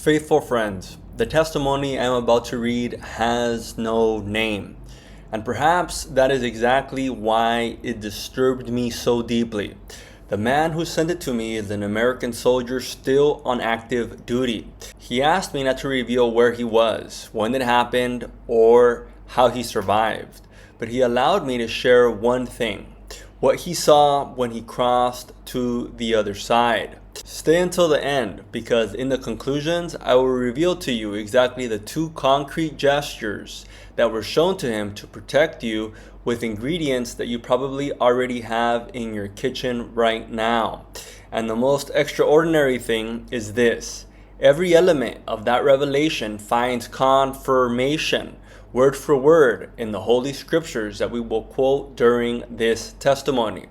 Faithful friends, the testimony I'm about to read has no name, and perhaps that is exactly why it disturbed me so deeply. The man who sent it to me is an American soldier still on active duty. He asked me not to reveal where he was, when it happened, or how he survived, but he allowed me to share one thing: what he saw when he crossed to the other side. Stay until the end, because in the conclusions, I will reveal to you exactly the two concrete gestures that were shown to him to protect you with ingredients that you probably already have in your kitchen right now. And the most extraordinary thing is this: every element of that revelation finds confirmation, word for word, in the Holy Scriptures that we will quote during this testimony.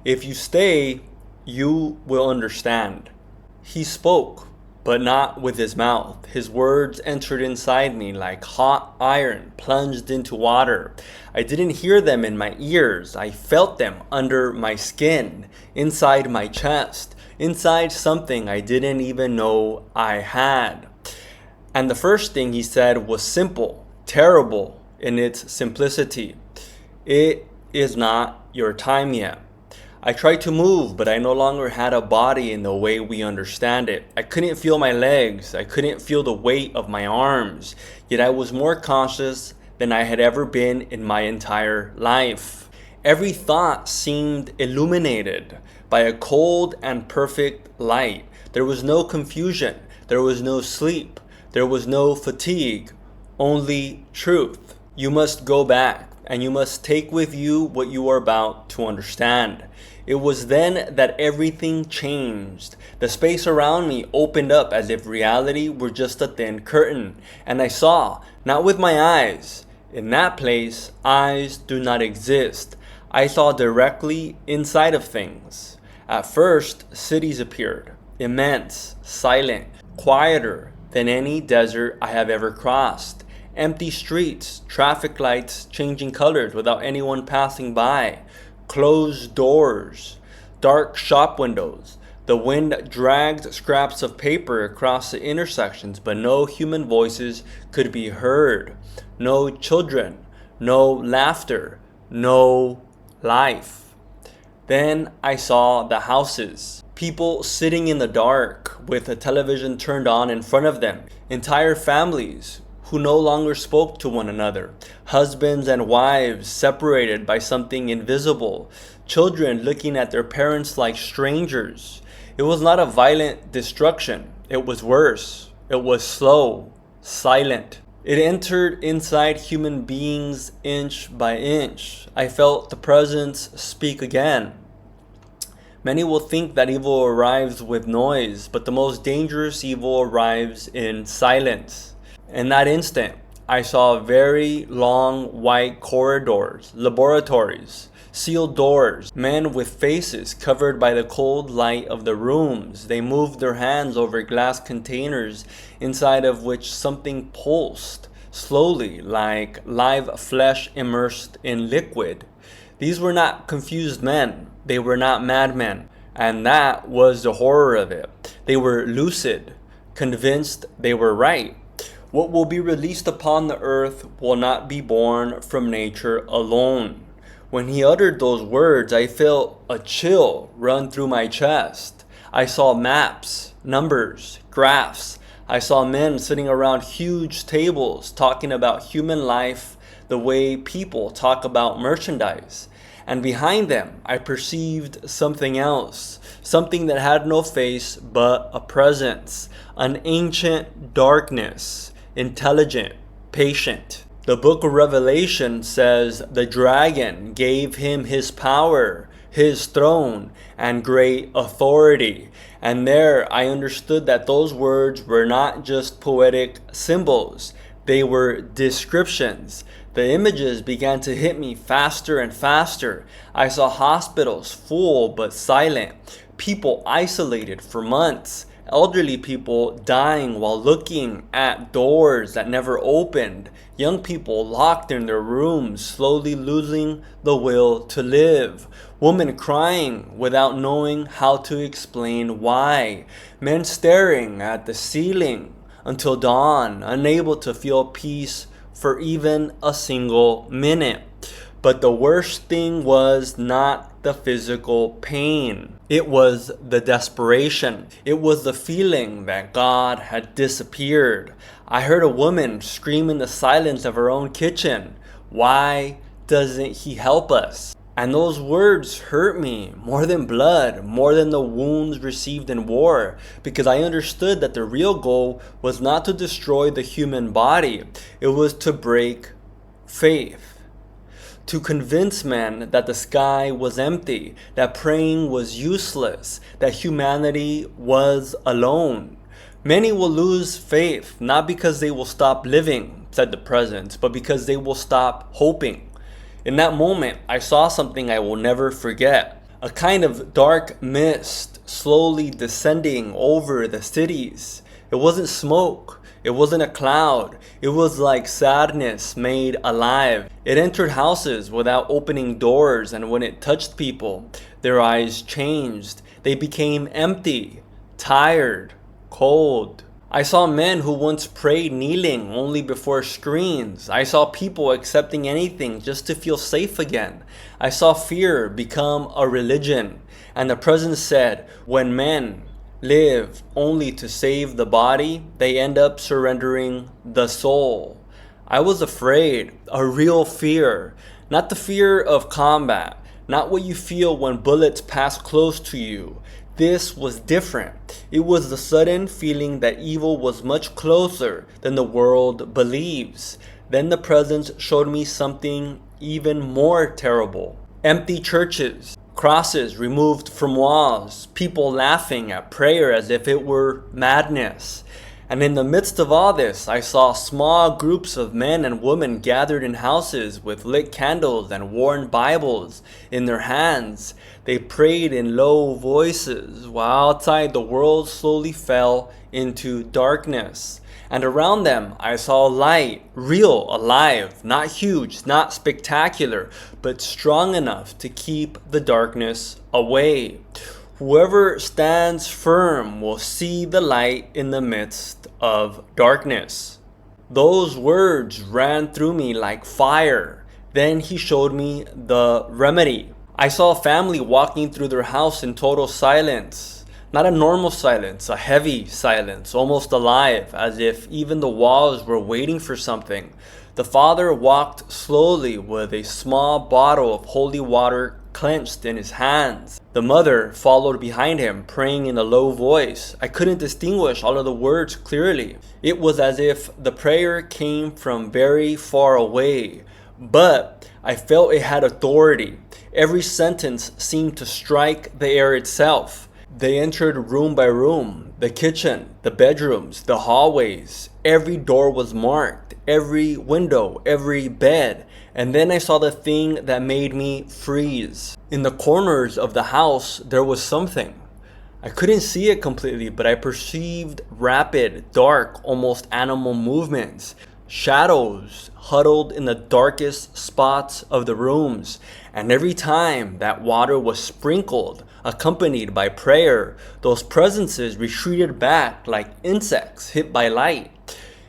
If you stay, you will understand. He spoke, but not with his mouth. His words entered inside me like hot iron plunged into water. I didn't hear them in my ears. I felt them under my skin, inside my chest, inside something I didn't even know I had. And the first thing he said was simple, terrible in its simplicity. It is not your time yet. I tried to move, but I no longer had a body in the way we understand it. I couldn't feel my legs. I couldn't feel the weight of my arms. Yet I was more conscious than I had ever been in my entire life. Every thought seemed illuminated by a cold and perfect light. There was no confusion. There was no sleep. There was no fatigue. Only truth. You must go back, and you must take with you what you are about to understand. It was then that everything changed. The space around me opened up as if reality were just a thin curtain, and I saw, not with my eyes. In that place, eyes do not exist. I saw directly inside of things. At first, cities appeared, immense, silent, quieter than any desert I have ever crossed. Empty streets, traffic lights changing colors without anyone passing by, closed doors, dark shop windows. The wind dragged scraps of paper across the intersections, but no human voices could be heard. No children, no laughter, no life. Then I saw the houses. People sitting in the dark with a television turned on in front of them. Entire families who no longer spoke to one another. Husbands and wives separated by something invisible. Children looking at their parents like strangers. It was not a violent destruction. It was worse. It was slow, silent. It entered inside human beings inch by inch. I felt the presence speak again. Many will think that evil arrives with noise, but the most dangerous evil arrives in silence. In that instant, I saw very long white corridors, laboratories, sealed doors, men with faces covered by the cold light of the rooms. They moved their hands over glass containers inside of which something pulsed slowly, like live flesh immersed in liquid. These were not confused men. They were not madmen. And that was the horror of it. They were lucid, convinced they were right. What will be released upon the earth will not be born from nature alone. When he uttered those words, I felt a chill run through my chest. I saw maps, numbers, graphs. I saw men sitting around huge tables talking about human life the way people talk about merchandise. And behind them, I perceived something else, something that had no face but a presence, an ancient darkness. Intelligent, patient. The book of Revelation says the dragon gave him his power, his throne, and great authority. And there I understood that those words were not just poetic symbols. They were descriptions. The images began to hit me faster and faster. I saw hospitals full but silent, people isolated for months, elderly people dying while looking at doors that never opened, young people locked in their rooms, slowly losing the will to live, women crying without knowing how to explain why, men staring at the ceiling, until dawn, unable to feel peace for even a single minute. But the worst thing was not the physical pain. It was the desperation. It was the feeling that God had disappeared. I heard a woman scream in the silence of her own kitchen, "Why doesn't he help us?" And those words hurt me more than blood, more than the wounds received in war, because I understood that the real goal was not to destroy the human body. It was to break faith. To convince men that the sky was empty, that praying was useless, that humanity was alone. Many will lose faith, not because they will stop living, said the president, but because they will stop hoping. In that moment, I saw something I will never forget. A kind of dark mist slowly descending over the cities. It wasn't smoke. It wasn't a cloud. It was like sadness made alive. It entered houses without opening doors, and when it touched people, their eyes changed. They became empty, tired, cold. I saw men who once prayed kneeling only before screens. I saw people accepting anything just to feel safe again. I saw fear become a religion. And the president said, when men live only to save the body, they end up surrendering the soul. I was afraid, a real fear, not the fear of combat, not what you feel when bullets pass close to you. This was different. It was the sudden feeling that evil was much closer than the world believes. Then the presence showed me something even more terrible. Empty churches. Crosses removed from walls, people laughing at prayer as if it were madness. And in the midst of all this, I saw small groups of men and women gathered in houses with lit candles and worn Bibles in their hands. They prayed in low voices, while outside the world slowly fell into darkness. And around them, I saw light, real, alive, not huge, not spectacular, but strong enough to keep the darkness away. Whoever stands firm will see the light in the midst of darkness. Those words ran through me like fire. Then he showed me the remedy. I saw a family walking through their house in total silence. Not a normal silence, a heavy silence, almost alive, as if even the walls were waiting for something. The father walked slowly with a small bottle of holy water clenched in his hands. The mother followed behind him, praying in a low voice. I couldn't distinguish all of the words clearly. It was as if the prayer came from very far away, but I felt it had authority. Every sentence seemed to strike the air itself. They entered room by room, the kitchen, the bedrooms, the hallways. Every door was marked, every window, every bed. And then I saw the thing that made me freeze. In the corners of the house, there was something. I couldn't see it completely, but I perceived rapid, dark, almost animal movements. Shadows huddled in the darkest spots of the rooms. And every time that water was sprinkled, accompanied by prayer, those presences retreated back like insects hit by light.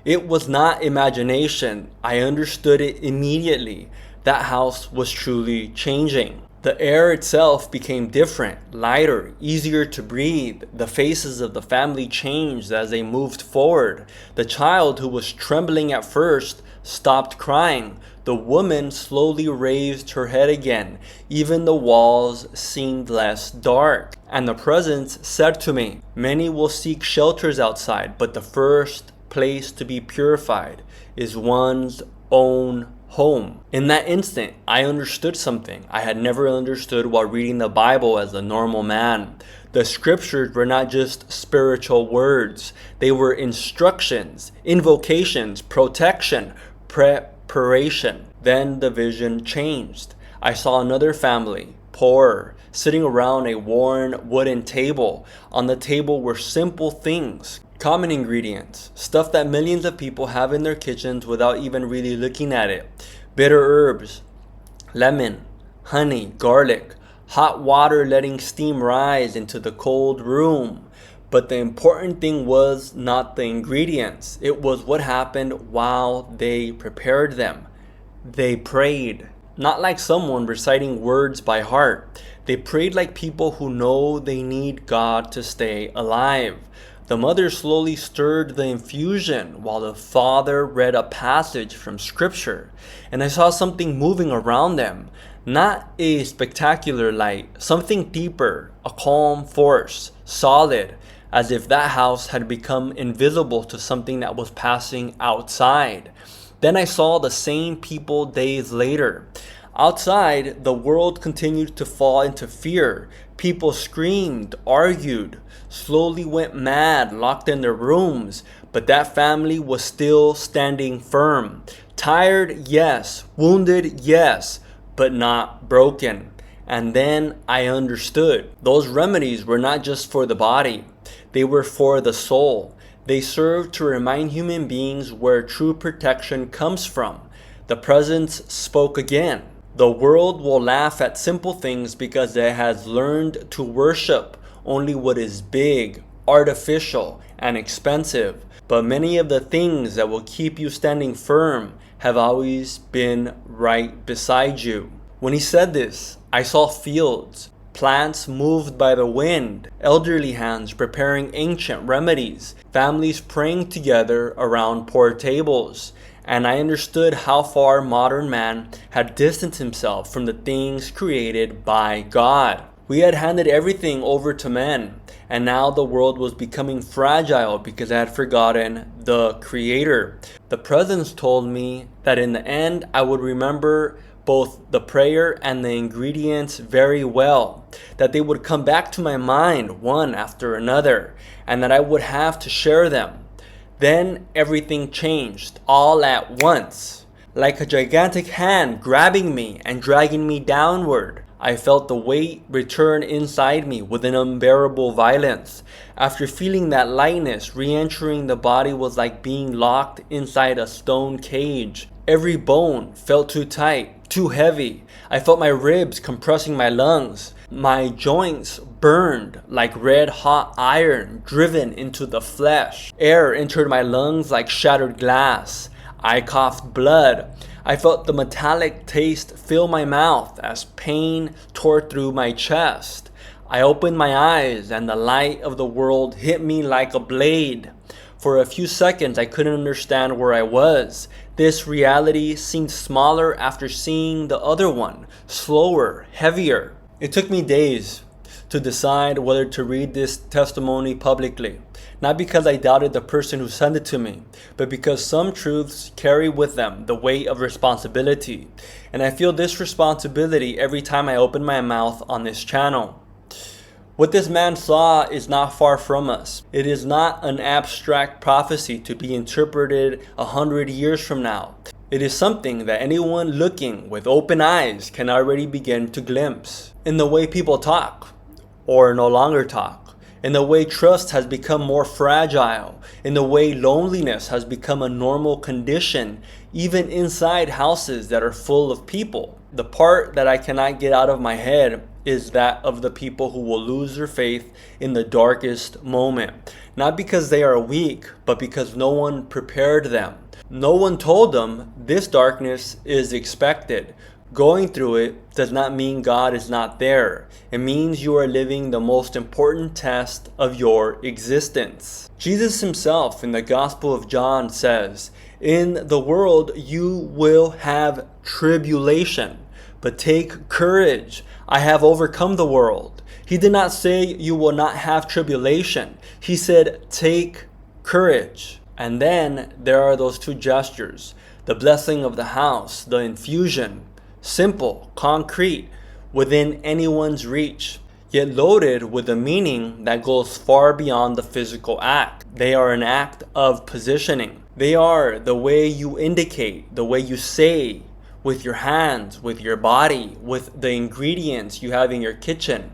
It was not imagination. I understood it immediately. That house was truly changing. The air itself became different, lighter, easier to breathe. The faces of the family changed as they moved forward. The child, who was trembling at first, stopped crying. The woman slowly raised her head again. Even the walls seemed less dark. And the presence said to me, "Many will seek shelters outside, but the first place to be purified is one's own home." In that instant, I understood something I had never understood while reading the Bible as a normal man. The scriptures were not just spiritual words. They were instructions, invocations, protection, preparation. Then the vision changed. I saw another family, poorer, sitting around a worn wooden table. On the table were simple things, common ingredients, stuff that millions of people have in their kitchens without even really looking at it. Bitter herbs, lemon, honey, garlic, hot water letting steam rise into the cold room, But the important thing was not the ingredients. It was what happened while they prepared them. They prayed. Not like someone reciting words by heart. They prayed like people who know they need God to stay alive. The mother slowly stirred the infusion while the father read a passage from scripture. And I saw something moving around them. Not a spectacular light, something deeper, a calm force, solid, as if that house had become invisible to something that was passing outside. Then I saw the same people days later. Outside, the world continued to fall into fear. People screamed, argued, slowly went mad, locked in their rooms. But that family was still standing firm. Tired, yes. Wounded, yes. But not broken. And then I understood. Those remedies were not just for the body. They were for the soul. They served to remind human beings where true protection comes from. The presence spoke again. The world will laugh at simple things because it has learned to worship only what is big, artificial, and expensive. But many of the things that will keep you standing firm have always been right beside you. When he said this, I saw fields, plants moved by the wind, elderly hands preparing ancient remedies, families praying together around poor tables. And I understood how far modern man had distanced himself from the things created by God. We had handed everything over to men, and now the world was becoming fragile because I had forgotten the Creator. The presence told me that in the end I would remember both the prayer and the ingredients very well, that they would come back to my mind one after another, and that I would have to share them. Then everything changed all at once. Like a gigantic hand grabbing me and dragging me downward, I felt the weight return inside me with an unbearable violence. After feeling that lightness re-entering the body was like being locked inside a stone cage. Every bone felt too tight, too heavy. I felt my ribs compressing my lungs. My joints burned like red hot iron driven into the flesh. Air entered my lungs like shattered glass. I coughed blood. I felt the metallic taste fill my mouth as pain tore through my chest. I opened my eyes and the light of the world hit me like a blade. For a few seconds I couldn't understand where I was. This reality seemed smaller after seeing the other one, slower, heavier. It took me days to decide whether to read this testimony publicly. Not because I doubted the person who sent it to me, but because some truths carry with them the weight of responsibility. And I feel this responsibility every time I open my mouth on this channel. What this man saw is not far from us. It is not an abstract prophecy to be interpreted 100 years from now. It is something that anyone looking with open eyes can already begin to glimpse. In the way people talk, or no longer talk. In the way trust has become more fragile. In the way loneliness has become a normal condition, even inside houses that are full of people. The part that I cannot get out of my head is that of the people who will lose their faith in the darkest moment. Not because they are weak, but because no one prepared them. No one told them this darkness is expected. Going through it does not mean God is not there. It means you are living the most important test of your existence. Jesus himself in the Gospel of John says, "In the world you will have tribulation, but take courage. I have overcome the world." He did not say you will not have tribulation. He said, take courage. And then there are those two gestures, the blessing of the house, the infusion, simple, concrete, within anyone's reach, yet loaded with a meaning that goes far beyond the physical act. They are an act of positioning. They are the way you indicate, the way you say, with your hands, with your body, with the ingredients you have in your kitchen.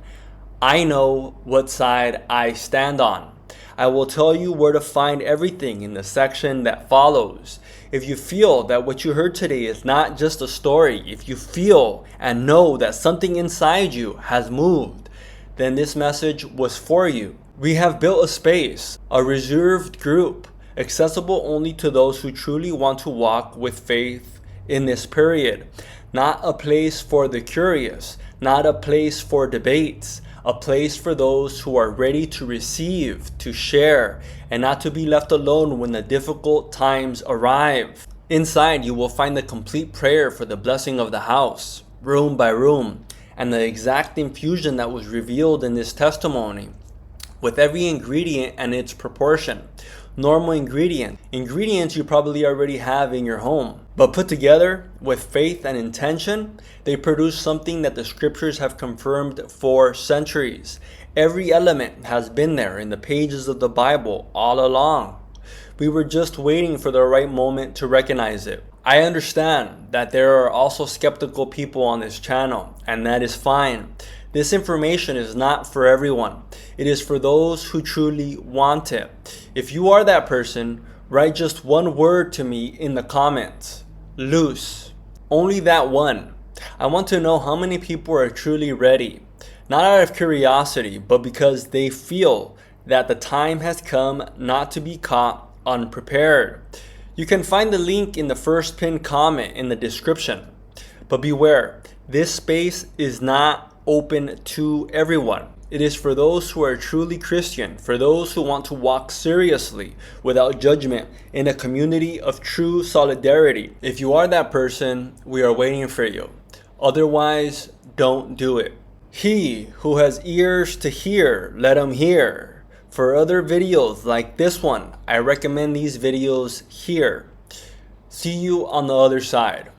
I know what side I stand on. I will tell you where to find everything in the section that follows. If you feel that what you heard today is not just a story, if you feel and know that something inside you has moved, then this message was for you. We have built a space, a reserved group, accessible only to those who truly want to walk with faith in this period. Not a place for the curious, not a place for debates, a place for those who are ready to receive, to share, and not to be left alone when the difficult times arrive. Inside, you will find the complete prayer for the blessing of the house, room by room, and the exact infusion that was revealed in this testimony, with every ingredient and its proportion. Normal ingredients you probably already have in your home, but put together with faith and intention, they produce something that the scriptures have confirmed for centuries. Every element has been there in the pages of the Bible all along. We were just waiting for the right moment to recognize it. I understand that there are also skeptical people on this channel, and that is fine. This information is not for everyone. It is for those who truly want it. If you are that person, write just one word to me in the comments. Loose. Only that one. I want to know how many people are truly ready. Not out of curiosity, but because they feel that the time has come not to be caught unprepared. You can find the link in the first pinned comment in the description. But beware, this space is not open to everyone. It is for those who are truly Christian, for those who want to walk seriously, without judgment, in a community of true solidarity. If you are that person, we are waiting for you. Otherwise, don't do it. He who has ears to hear, let him hear. For other videos like this one, I recommend these videos here. See you on the other side.